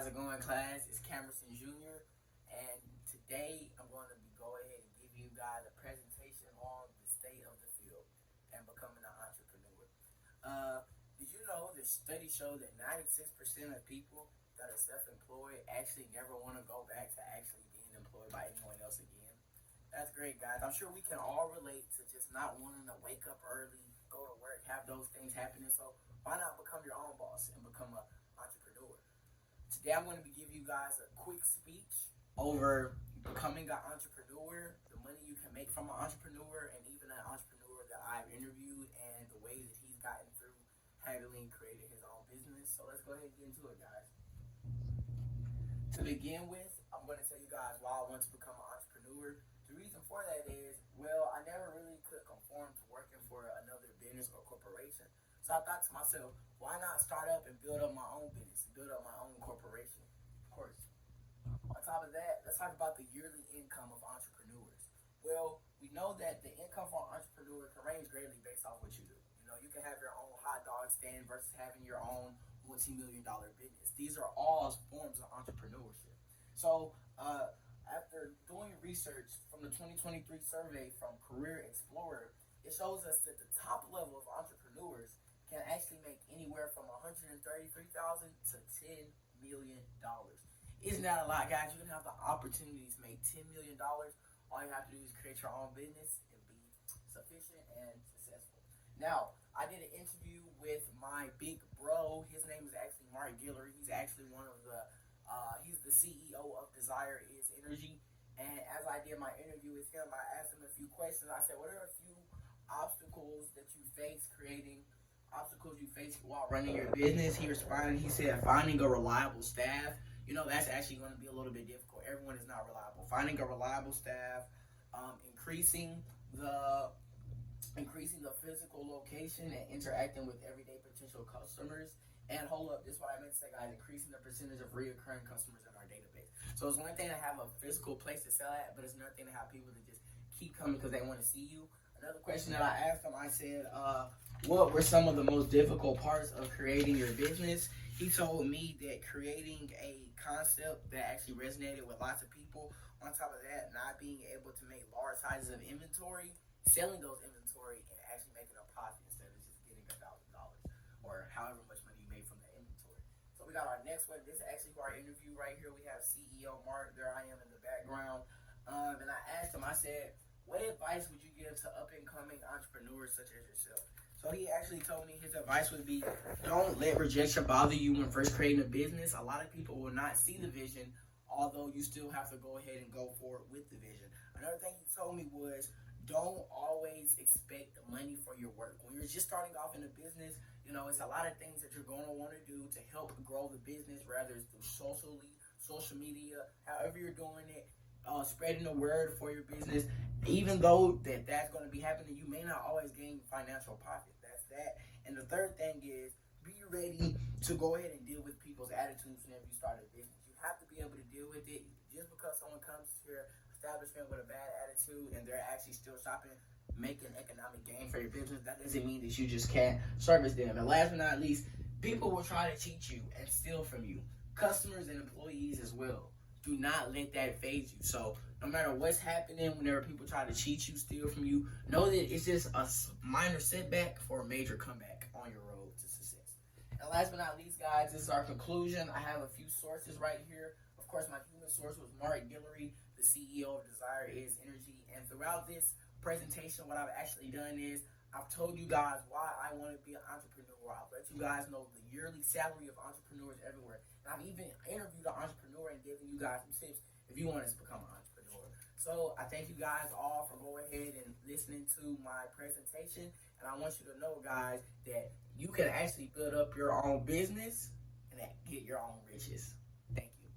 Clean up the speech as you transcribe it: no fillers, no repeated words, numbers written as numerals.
How's it going, class? It's Camerson Jr. And today I'm going to go ahead and give you guys a presentation on the state of the field and becoming an entrepreneur. Did you know the studies show that 96% of people that are self-employed actually never want to go back to actually being employed by anyone else again? That's great, guys. I'm sure we can all relate to just not wanting to wake up early, go to work, have those things happening. So why not become your own boss and become an entrepreneur? Today I'm going to be giving you guys a quick speech over becoming an entrepreneur, the money you can make from an entrepreneur, and even an entrepreneur that I've interviewed and the way that he's gotten through handling creating his own business. So let's go ahead and get into it, guys. To begin with, I'm going to tell you guys why I want to become an entrepreneur. The reason for that is, well, I never really could conform to working for another business or corporation. So I thought to myself, why not start up and build up my own business, build up my own corporation? Of course. On top of that, let's talk about the yearly income of entrepreneurs. Well, we know that the income for an entrepreneur can range greatly based off what you do. You know, you can have your own hot dog stand versus having your own multi-million-dollar business. These are all forms of entrepreneurship. So, after doing research from the 2023 survey from Career Explorer, it shows us that the top level of entrepreneurs can actually make anywhere from $133,000 to $10 million. Isn't that a lot, guys? You can have the opportunity to make $10 million. All you have to do is create your own business and be sufficient and successful. Now, I did an interview with my big bro. His name is actually Mark Guillory. He's actually one of the, he's the CEO of Desire is Energy. And as I did my interview with him, I asked him a few questions. I said, what are a few obstacles that you face obstacles you face while running your business? He responded, he said, finding a reliable staff. You know, that's actually going to be a little bit difficult. Everyone is not reliable. Finding a reliable staff, increasing the physical location and interacting with everyday potential customers. And hold up, this is what I meant to say, guys, increasing the percentage of reoccurring customers in our database. So it's one thing to have a physical place to sell at, but it's another thing to have people that just keep coming because they want to see you. Another question that I asked him, I said, what were some of the most difficult parts of creating your business? He told me that creating a concept that actually resonated with lots of people, on top of that, not being able to make large sizes of inventory, selling those inventory and actually making a profit instead of just getting $1,000 or however much money you made from that inventory. So we got our next one. This is actually our interview right here. We have CEO Mark. There I am in the background. And I asked him, I said, what advice would you give to up-and-coming entrepreneurs such as yourself? So he actually told me his advice would be, don't let rejection bother you when first creating a business. A lot of people will not see the vision, although you still have to go ahead and go forward with the vision. Another thing he told me was, don't always expect money for your work. When you're just starting off in a business, you know, it's a lot of things that you're going to want to do to help grow the business, whether it's through social media, however you're doing it. Spreading the word for your business, even though that's going to be happening, you may not always gain financial profit. That's that. And the third thing is, be ready to go ahead and deal with people's attitudes whenever you start a business. You have to be able to deal with it. Just because someone comes to your establishment with a bad attitude and they're actually still shopping, making economic gain for your business, that doesn't mean that you just can't service them. And last but not least, people will try to cheat you and steal from you. Customers and employees as well. Do not let that phase you. So no matter what's happening, whenever people try to cheat you, steal from you, know that it's just a minor setback for a major comeback on your road to success. And last but not least, guys, this is our conclusion. I have a few sources right here. Of course, my human source was Mark Guillory, the CEO of Desire is Energy. And throughout this presentation, what I've actually done is I've told you guys why I want to be an entrepreneur. I've let you guys know the yearly salary of entrepreneurs everywhere. And I've even interviewed an entrepreneur and given you guys some tips if you want to become an entrepreneur. So I thank you guys all for going ahead and listening to my presentation. And I want you to know, guys, that you can actually build up your own business and get your own riches. Thank you.